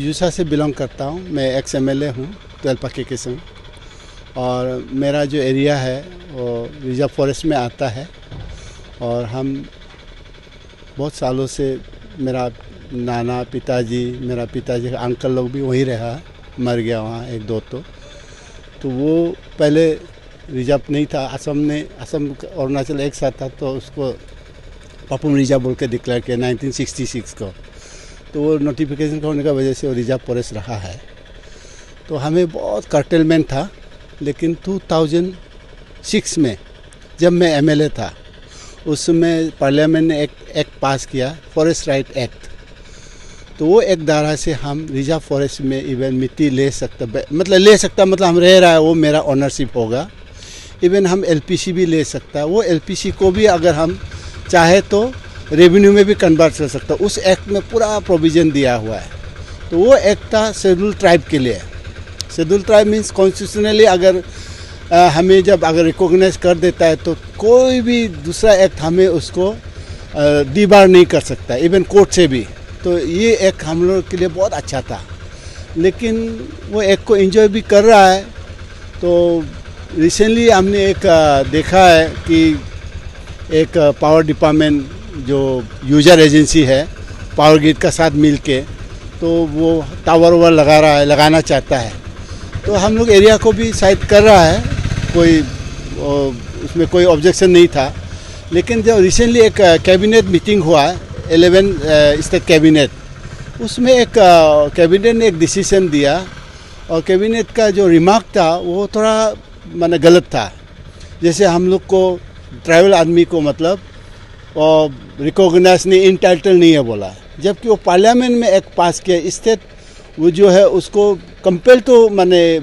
यूसा से बिलोंग करता हूँ। मैं एक्स MLA हूँ तुएलपा के संग, और मेरा जो एरिया है वो रिजर्व फॉरेस्ट में आता है। और हम बहुत सालों से, मेरा नाना पिताजी, मेरा पिताजी का अंकल लोग भी वहीं रहा, मर गया वहाँ एक दो। तो वो पहले रिजर्व नहीं था, असम अरुणाचल एक साथ था, तो उसको पापुम रिजर्व बोल के डिक्लेयर किया 1966 को। तो वो नोटिफिकेशन का होने की वजह से वो रिजर्व फॉरेस्ट रहा है। तो हमें बहुत कर्टेलमेंट था, लेकिन 2006 में जब मैं MLA था, उस समय पार्लियामेंट ने एक एक्ट पास किया, फॉरेस्ट राइट एक्ट। तो वो एक धारा से हम रिजर्व फॉरेस्ट में इवन मिट्टी ले सकता, मतलब हम रह रहा है, वो मेरा ओनरशिप होगा। इवन हम LPC भी ले सकता है, वो LPC को भी अगर हम चाहे तो रेवेन्यू में भी कन्वर्ट कर सकता। उस एक्ट में पूरा प्रोविज़न दिया हुआ है। तो वो एक्ट था शेड्यूल ट्राइब के लिए। शेड्यूल ट्राइब मीन्स कॉन्स्टिट्यूशनली अगर हमें जब अगर रिकॉग्नाइज कर देता है तो कोई भी दूसरा एक्ट हमें उसको डिबार नहीं कर सकता, इवन कोर्ट से भी। तो ये एक्ट हम लोग के लिए बहुत अच्छा था, लेकिन वो एक्ट को एंजॉय भी कर रहा है। तो रिसेंटली हमने एक देखा है कि एक पावर डिपार्टमेंट जो यूजर एजेंसी है पावर ग्रिड का साथ मिल के, तो वो टावर लगाना चाहता है। तो हम लोग एरिया को भी शायद कर रहा है, कोई उसमें कोई ऑब्जेक्शन नहीं था। लेकिन जब रिसेंटली एक कैबिनेट मीटिंग हुआ, 11 स्टेट कैबिनेट, उसमें एक कैबिनेट ने एक डिसीजन दिया, और कैबिनेट का जो रिमार्क था वो थोड़ा माने गलत था। जैसे हम लोग को ट्राइबल आदमी को मतलब रिकॉग्नाइज नहीं, इंटाइटल नहीं है बोला, जबकि वो पार्लियामेंट में एक पास किया स्टेट, वो जो है उसको कंपेल तो माने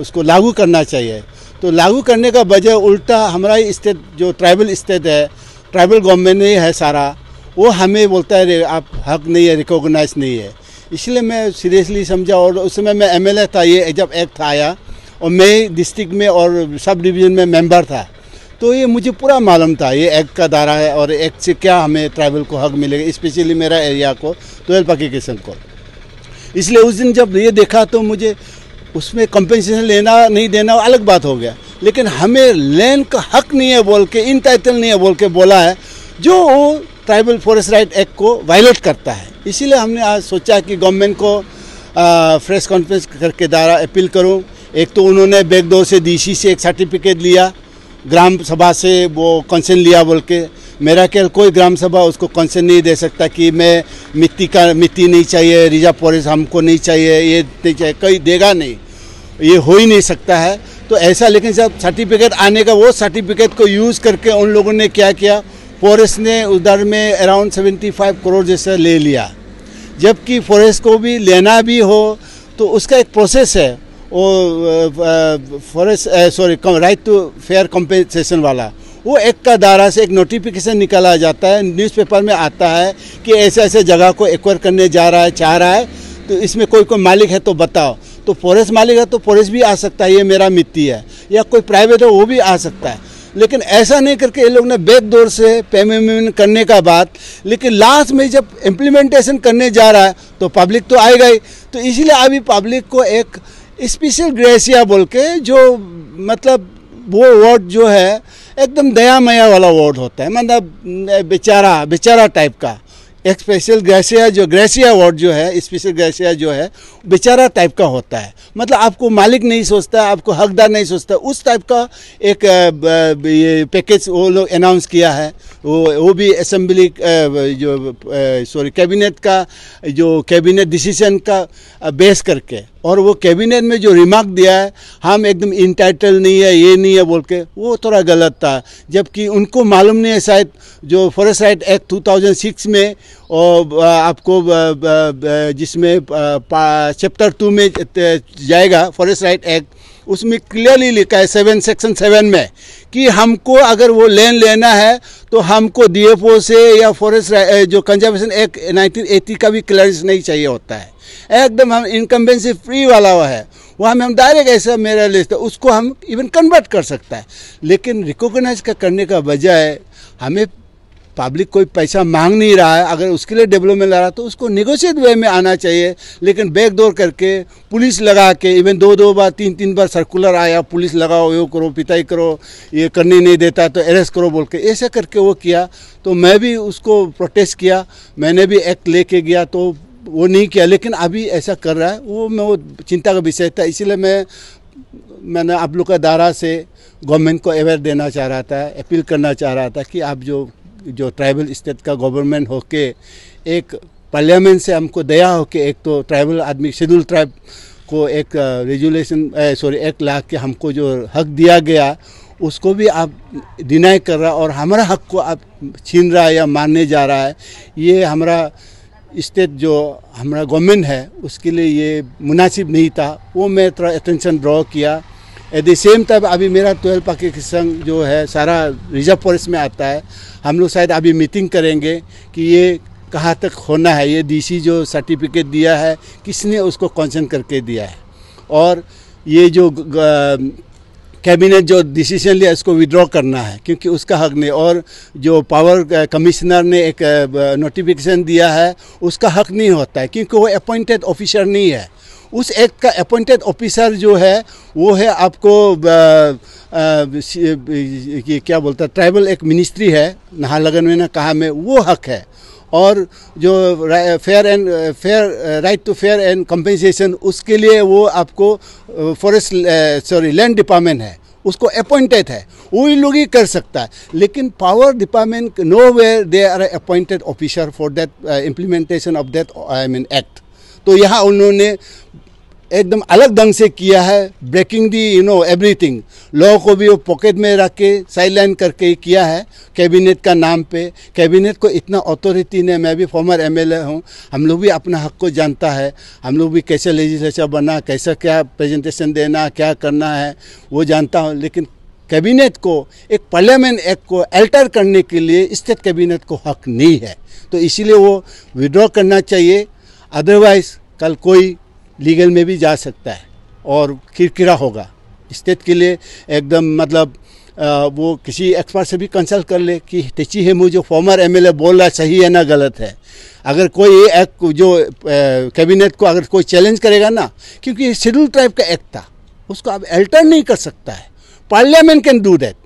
उसको लागू करना चाहिए। तो लागू करने का बजाय उल्टा हमारा स्टेट जो ट्राइबल स्टेट है, ट्राइबल गवर्नमेंट नहीं है सारा, वो हमें बोलता है आप हक नहीं है, रिकॉग्नाइज नहीं है। इसलिए मैं सीरियसली समझा, और उस समय मैं MLA था, ये जब एक्ट आया, और मैं डिस्ट्रिक्ट में और सब डिवीज़न में मेंबर था। तो ये मुझे पूरा मालूम था ये एक्ट का दायरा है, और एक्ट से क्या हमें ट्राइबल को हक मिलेगा, स्पेशली मेरा एरिया को, तुएलपा के संग को। इसलिए उस दिन जब ये देखा तो मुझे उसमें कंपेंसेशन लेना नहीं देना अलग बात हो गया, लेकिन हमें लैंड का हक नहीं है बोल के, इंटाइटल नहीं है बोल के बोला है, जो वो ट्राइबल फॉरेस्ट राइट एक्ट को वायलेट करता है। इसीलिए हमने आज सोचा कि गवर्नमेंट को प्रेस कॉन्फ्रेंस करके द्वारा अपील करूं। एक तो उन्होंने बैकडोर से DC से एक सर्टिफिकेट लिया, ग्राम सभा से वो कंसेंट लिया बोल के। मेरा ख्याल कोई ग्राम सभा उसको कंसेंट नहीं दे सकता कि मैं मिट्टी नहीं चाहिए, रिजर्व फॉरेस्ट हमको नहीं चाहिए, ये नहीं चाहिए, कोई देगा नहीं, ये हो ही नहीं सकता है। तो ऐसा, लेकिन जब सर्टिफिकेट आने का, वो सर्टिफिकेट को यूज़ करके उन लोगों ने क्या किया, फॉरेस्ट ने उधर में अराउंड 75 करोड़ जैसा ले लिया। जबकि फॉरेस्ट को भी लेना भी हो तो उसका एक प्रोसेस है, वो forest right to fair compensation वाला, वो एक का दायरा से एक नोटिफिकेशन निकाला जाता है, न्यूज़पेपर में आता है कि ऐसे ऐसे जगह को एक्वायर करने जा रहा है, चाह रहा है, तो इसमें कोई मालिक है तो बताओ। तो फॉरेस्ट मालिक है तो फॉरेस्ट भी आ सकता है, ये मेरा मिट्टी है, या कोई प्राइवेट है वो भी आ सकता है। लेकिन ऐसा नहीं करके ये लोग ने बैकडोर से पेमेंट करने का बात, लेकिन लास्ट में जब इम्प्लीमेंटेशन करने जा रहा है तो पब्लिक तो आएगा ही। तो इसीलिए अभी पब्लिक को एक स्पेशल ग्रेसिया बोल के, जो मतलब वो वर्ड जो है एकदम दया माया वाला वर्ड होता है, मतलब बेचारा टाइप का। एक स्पेशल ग्रेसिया वर्ड जो है, स्पेशल ग्रेसिया जो है बेचारा टाइप का होता है, मतलब आपको मालिक नहीं सोचता, आपको हकदार नहीं सोचता, उस टाइप का एक ये पैकेज वो लोग अनाउंस किया है। वो भी असेंबली कैबिनेट का जो कैबिनेट डिसीजन का बेस करके, और वो कैबिनेट में जो रिमार्क दिया है हम एकदम इंटाइटल नहीं है, ये नहीं है बोल के, वो थोड़ा गलत था। जबकि उनको मालूम नहीं है शायद जो फॉरेस्ट राइट एक्ट 2006 में, और आपको जिसमें चैप्टर 2 में जाएगा फॉरेस्ट राइट एक्ट, उसमें क्लियरली लिखा है सेक्शन 7 में कि हमको अगर वो लैंड लेना है तो हमको DFO से या फॉरेस्ट जो कंजर्वेशन एक्ट 1980 का भी क्लियरेंस नहीं चाहिए होता है। एकदम हम इनकम्बेंसी फ्री वाला हुआ है, वहाँ में हम डायरेक्ट ऐसा मेरा लिस्ट है उसको हम इवन कन्वर्ट कर सकता है। लेकिन रिकॉग्नाइज करने का बजाय हमें पब्लिक कोई पैसा मांग नहीं रहा है, अगर उसके लिए डेवलपमेंट ला रहा है तो उसको नेगोशिएट वे में आना चाहिए। लेकिन बैकडोर करके पुलिस लगा के, इवन 2 बार 3 बार सर्कुलर आया, पुलिस लगाओ, ये करो, पिटाई करो, ये करने नहीं देता तो अरेस्ट करो बोल के, ऐसा करके वो किया। तो मैं भी उसको प्रोटेस्ट किया, मैंने भी एक्ट लेके गया, तो वो नहीं किया। लेकिन अभी ऐसा कर रहा है, वो चिंता का विषय था। इसीलिए मैंने आप लोग का दायरा से गवर्नमेंट को अवेयर देना चाह रहा था, अपील करना चाह रहा था कि आप जो ट्राइबल स्टेट का गवर्नमेंट होके, एक पार्लियामेंट से हमको दया होके, एक तो ट्राइबल आदमी, शेड्यूल ट्राइब को एक एक्ट ला के हमको जो हक दिया गया उसको भी आप डिनाई कर रहा और हमारा हक को आप छीन रहा है या मारने जा रहा है। ये हमारा स्टेट जो हमारा गवर्नमेंट है उसके लिए ये मुनासिब नहीं था। वो मैं थोड़ा अटेंशन ड्रॉ किया। एट द सेम टाइम अभी मेरा 12 पाकिस्तान जो है सारा रिजर्व फॉरेस्ट में आता है। हम लोग शायद अभी मीटिंग करेंगे कि ये कहाँ तक होना है, ये डीसी जो सर्टिफिकेट दिया है किसने उसको कंसर्न करके दिया है, और ये जो कैबिनेट जो डिसीजन लिया इसको विड्रॉ करना है क्योंकि उसका हक नहीं, और जो पावर कमिश्नर ने एक नोटिफिकेशन दिया है उसका हक नहीं होता है क्योंकि वो अपॉइंटेड ऑफिसर नहीं है। उस एक्ट का अपॉइंटेड ऑफिसर जो है वो है आपको क्या बोलता है, ट्राइबल एक मिनिस्ट्री है नाहरलगुन में ना कहाँ में, वो हक है। और जो right to fair and compensation उसके लिए वो आपको लैंड डिपार्टमेंट है, उसको अपॉइंटेड है, वही लोग ही कर सकता है। लेकिन power department nowhere they are appointed officer for that implementation of that act. तो यहाँ उन्होंने एकदम अलग ढंग से किया है, ब्रेकिंग दी एवरीथिंग। लॉ को भी वो पॉकेट में रख के साइडलाइन करके किया है कैबिनेट का नाम पे। कैबिनेट को इतना अथॉरिटी ने, मैं भी फॉर्मर एमएलए हूँ, हम लोग भी अपना हक को जानता है, हम लोग भी कैसे लेजिस्लेचर बनना, कैसा क्या प्रेजेंटेशन देना, क्या करना है वो जानता हूँ। लेकिन कैबिनेट को एक पार्लियामेंट एक्ट को अल्टर करने के लिए स्टेट कैबिनेट को हक नहीं है। तो इसीलिए वो विड्रॉ करना चाहिए, अदरवाइज कल कोई लीगल में भी जा सकता है और किरकिरा होगा स्टेट के लिए। एकदम मतलब वो किसी एक्सपर्ट से भी कंसल्ट कर ले कि तेची है मुझे फॉर्मर एमएलए बोल रहा है सही है ना गलत है। अगर कोई ये एक्ट जो कैबिनेट को अगर कोई चैलेंज करेगा ना, क्योंकि ये शेड्यूल ट्राइब का एक्ट था, उसको अब अल्टर नहीं कर सकता है। Parliament can do that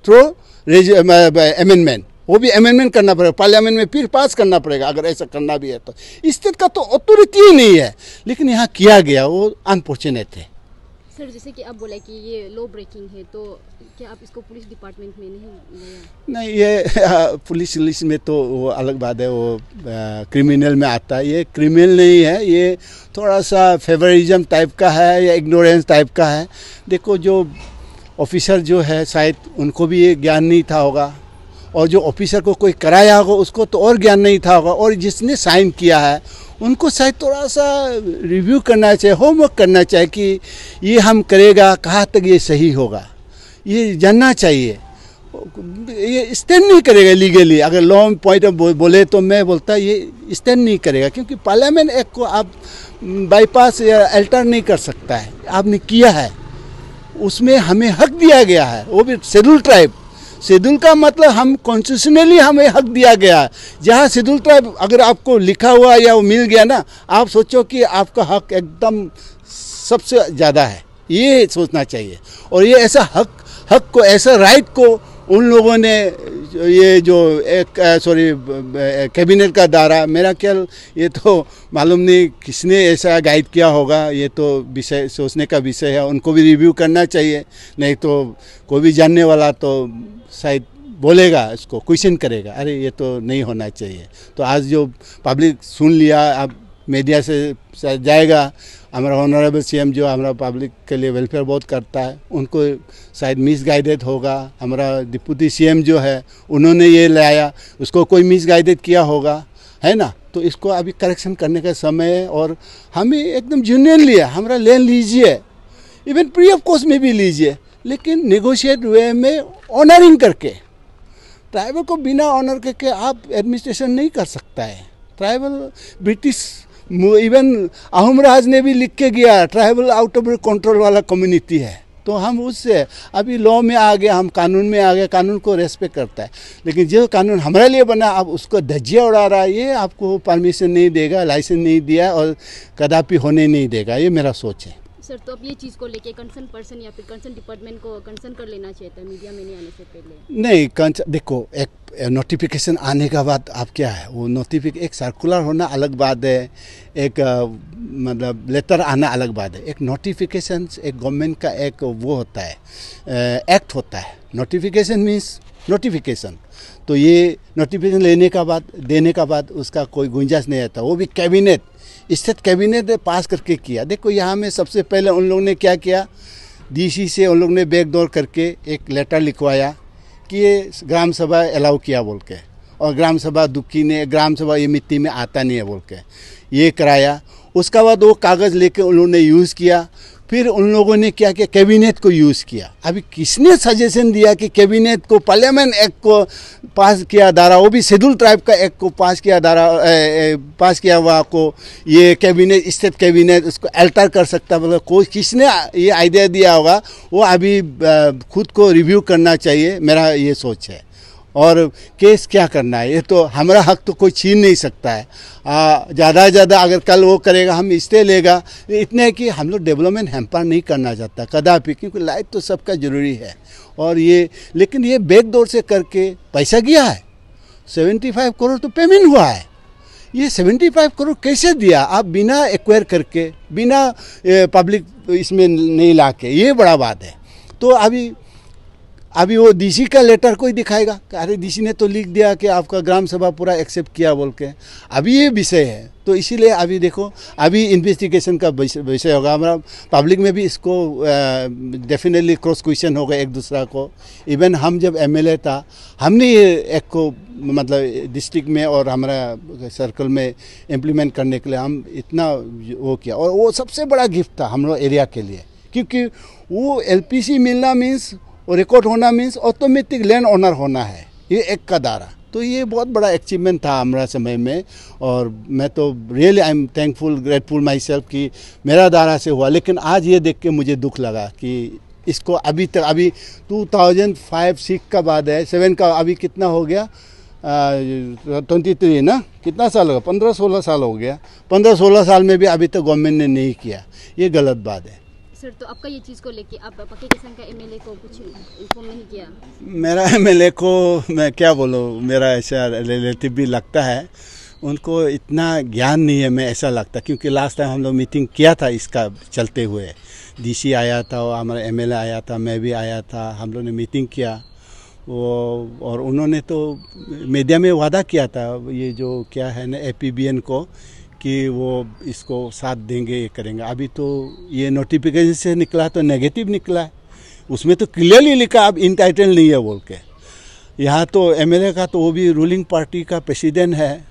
through amendment, वो भी अमेंडमेंट करना पड़ेगा, पार्लियामेंट में फिर पास करना पड़ेगा अगर ऐसा करना भी है तो। स्टेट का तो अथॉरिटी ही नहीं है, लेकिन यहाँ किया गया, वो अनफॉर्चुनेट है। सर जैसे कि आप बोला कि ये लॉ ब्रेकिंग है, तो क्या आप इसको पुलिस डिपार्टमेंट में नहीं ये पुलिस लिस्ट में तो वो अलग बात है, वो क्रिमिनल में आता है। ये क्रिमिनल नहीं है, ये थोड़ा सा फेवरिज्म टाइप का है या इग्नोरेंस टाइप का है। देखो जो ऑफिसर जो है शायद उनको भी ये ज्ञान नहीं था होगा, और जो ऑफिसर को कोई कराया होगा उसको तो और ज्ञान नहीं था होगा, और जिसने साइन किया है उनको शायद थोड़ा सा रिव्यू करना चाहिए, होमवर्क करना चाहिए कि ये हम करेगा कहाँ तक ये सही होगा, ये जानना चाहिए। ये स्टैंड नहीं करेगा लीगली, अगर लॉ पॉइंट ऑफ बोले तो मैं बोलता ये स्टैंड नहीं करेगा, क्योंकि पार्लियामेंट एक्ट को आप बाईपास या अल्टर नहीं कर सकता है। आपने किया है, उसमें हमें हक दिया गया है, वो भी शेड्यूल ट्राइब। शेड्यूल का मतलब हम कॉन्स्टिट्यूशनली हमें हक दिया गया है। जहाँ शेड्यूल ट्राइब अगर आपको लिखा हुआ या वो मिल गया ना, आप सोचो कि आपका हक एकदम सबसे ज़्यादा है, ये सोचना चाहिए। और ये ऐसा हक को, ऐसा राइट को उन लोगों ने, ये जो एक कैबिनेट का दायरा, मेरा ख्याल ये तो मालूम नहीं किसने ऐसा गाइड किया होगा, ये तो विषय सोचने का विषय है। उनको भी रिव्यू करना चाहिए, नहीं तो कोई भी जानने वाला तो शायद बोलेगा, इसको क्वेश्चन करेगा, अरे ये तो नहीं होना चाहिए। तो आज जो पब्लिक सुन लिया, अब मीडिया से जाएगा। हमारा ऑनरेबल सीएम जो हमारा पब्लिक के लिए वेलफेयर बहुत करता है, उनको शायद मिसगाइडेड होगा। हमारा डिप्टी सीएम जो है उन्होंने ये लाया, उसको कोई मिसगाइडेड किया होगा, है ना। तो इसको अभी करेक्शन करने का समय है, और हमें एकदम जेन्युइनली हमारा लैंड लीजिए, इवन फ्री ऑफ कॉस्ट में भी लीजिए, लेकिन नेगोशिएट वे में ऑनरिंग करके। ट्राइबल को बिना ऑनर करके आप एडमिनिस्ट्रेशन नहीं कर सकता है। ट्राइबल ब्रिटिश इवन अहम राज ने भी लिख के गया, ट्राइबल आउट ऑफ कंट्रोल वाला कम्युनिटी है, तो हम उससे अभी लॉ में आ गए, हम कानून में आ गए, कानून को रेस्पेक्ट करता है। लेकिन जो कानून हमारे लिए बना अब उसको धज्जियाँ उड़ा रहा है, ये आपको परमिशन नहीं देगा, लाइसेंस नहीं दिया और कदापि होने नहीं देगा, ये मेरा सोच है। सर, तो अब ये चीज़ को लेके कंसर्न पर्सन या फिर कंसर्न डिपार्टमेंट को कंसर्न कर लेना चाहिए था मीडिया में नहीं आने से पहले? नहीं, देखो एक नोटिफिकेशन आने का बाद आप क्या है वो एक सर्कुलर होना अलग बात है, एक मतलब लेटर आना अलग बात है। एक नोटिफिकेशन एक गवर्नमेंट का एक वो होता है, एक्ट होता है। नोटिफिकेशन मीन्स नोटिफिकेशन, तो ये नोटिफिकेशन देने का बाद उसका कोई गुंजाइश नहीं आता, वो भी कैबिनेट स्टेट कैबिनेट ने पास करके किया। देखो यहाँ में सबसे पहले उन लोगों ने क्या किया, डीसी से उन लोगों ने बैकडोर करके एक लेटर लिखवाया कि ये ग्राम सभा अलाउ किया बोल के, और ग्राम सभा दुखी ने ग्राम सभा ये मिट्टी में आता नहीं है बोल के ये कराया। उसका बाद वो कागज़ लेके उन लोगों ने यूज़ किया। फिर उन लोगों ने क्या किया, कैबिनेट को यूज़ किया। अभी किसने सजेशन दिया कि कैबिनेट को पार्लियामेंट एक्ट को पास किया धारा, वो भी शेड्यूल ट्राइब का एक्ट को पास किया धारा पास किया हुआ को ये कैबिनेट स्टेट कैबिनेट उसको अल्टर कर सकता, मतलब कोई किसने ये आइडिया दिया होगा, वो अभी खुद को रिव्यू करना चाहिए, मेरा ये सोच है। और केस क्या करना है, ये तो हमारा हक तो कोई छीन नहीं सकता है। ज़्यादा से ज़्यादा अगर कल वो करेगा हम स्टे लेगा, इतने कि हम लोग डेवलपमेंट हैम्पर नहीं करना चाहता कदापि, क्योंकि लाइफ तो सबका ज़रूरी है। और ये लेकिन ये बैकडोर से करके पैसा गया है, 75 करोड़ तो पेमेंट हुआ है। ये 75 करोड़ कैसे दिया आप बिना एक्वायर करके, बिना पब्लिक इसमें नहीं ला के, ये बड़ा बात है। तो अभी वो डीसी का लेटर कोई दिखाएगा, अरे डीसी ने तो लिख दिया कि आपका ग्राम सभा पूरा एक्सेप्ट किया बोल के। अभी ये विषय है, तो इसीलिए अभी देखो अभी इन्वेस्टिगेशन का विषय होगा। हमारा पब्लिक में भी इसको डेफिनेटली क्रॉस क्वेश्चन होगा एक दूसरा को। इवन हम जब एमएलए था, हमने ये एक को मतलब डिस्ट्रिक्ट में और हमारा सर्कल में इम्प्लीमेंट करने के लिए हम इतना वो किया, और वो सबसे बड़ा गिफ्ट था हम लोग एरिया के लिए, क्योंकि वो एलपीसी मिलना मीन्स और रिकॉर्ड होना मीन्स ऑटोमेटिक लैंड ओनर होना है, ये एक का दारा। तो ये बहुत बड़ा अचीवमेंट था हमारा समय में, और मैं तो really I am thankful grateful my self कि मेरा दारा से हुआ। लेकिन आज ये देख के मुझे दुख लगा कि इसको अभी तक अभी 2005-6 का बाद है, 7 का अभी कितना हो गया 23 ना, कितना साल होगा 15-16 साल हो गया। 15-16 साल में भी अभी तक गवर्नमेंट ने नहीं किया, ये गलत बात है। सर, तो आपका ये चीज़ को लेके आप पक्के किसान का एमएलए को कुछ इन्फॉर्म नहीं किया? मेरा एमएलए को मैं क्या बोलूँ, मेरा ऐसा रिलेटिव भी लगता है, उनको इतना ज्ञान नहीं है, मैं ऐसा लगता, क्योंकि लास्ट टाइम हम लोग मीटिंग किया था इसका चलते हुए, डीसी आया था और हमारा एमएलए आया था, मैं भी आया था, हम लोग ने मीटिंग किया वो, और उन्होंने तो मीडिया में वादा किया था ये जो क्या है ना एपीबीएन को कि वो इसको साथ देंगे, ये करेंगे। अभी तो ये नोटिफिकेशन से निकला तो नेगेटिव निकला है, उसमें तो क्लियरली लिखा अब इंटाइटल नहीं है बोल के। यहाँ तो एमएलए का तो वो भी रूलिंग पार्टी का प्रेसिडेंट है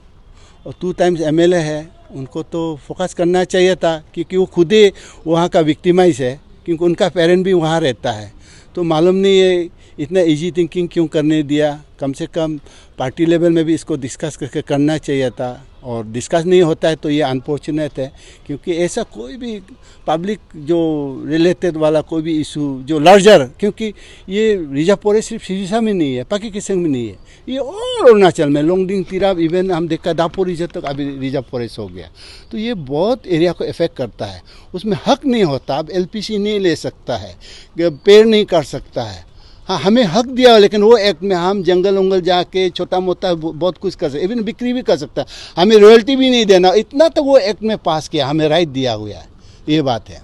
और 2 टाइम्स एमएलए है, उनको तो फोकस करना चाहिए था, क्योंकि वो खुद ही वहाँ का विक्टिमाइज है, क्योंकि उनका पेरेंट भी वहाँ रहता है। तो मालूम नहीं है इतना इजी थिंकिंग क्यों करने दिया, कम से कम पार्टी लेवल में भी इसको डिस्कस करके करना चाहिए था, और डिस्कस नहीं होता है तो ये अनफॉर्चुनेट है, क्योंकि ऐसा कोई भी पब्लिक जो रिलेटेड वाला कोई भी इशू जो लार्जर, क्योंकि ये रिजर्व फॉरेस्ट सिर्फ सिरसा में नहीं है, पाकी किसंग में नहीं है, ये और अरुणाचल में लोंगडिंग तिराप इवन हम देखा दापोर रिजर्व तक अभी रिजर्व फॉरेस्ट हो गया। तो ये बहुत एरिया को इफेक्ट करता है, उसमें हक नहीं होता, अब एलपीसी नहीं ले सकता है, पेड़ नहीं कर सकता है। हाँ, हमें हक दिया, लेकिन वो एक्ट में हम जंगल उंगल जाके छोटा मोटा बहुत कुछ कर सकते, इवन बिक्री भी कर सकता है, हमें रॉयल्टी भी नहीं देना, इतना तो वो एक्ट में पास किया, हमें राइट दिया हुआ है, ये बात है।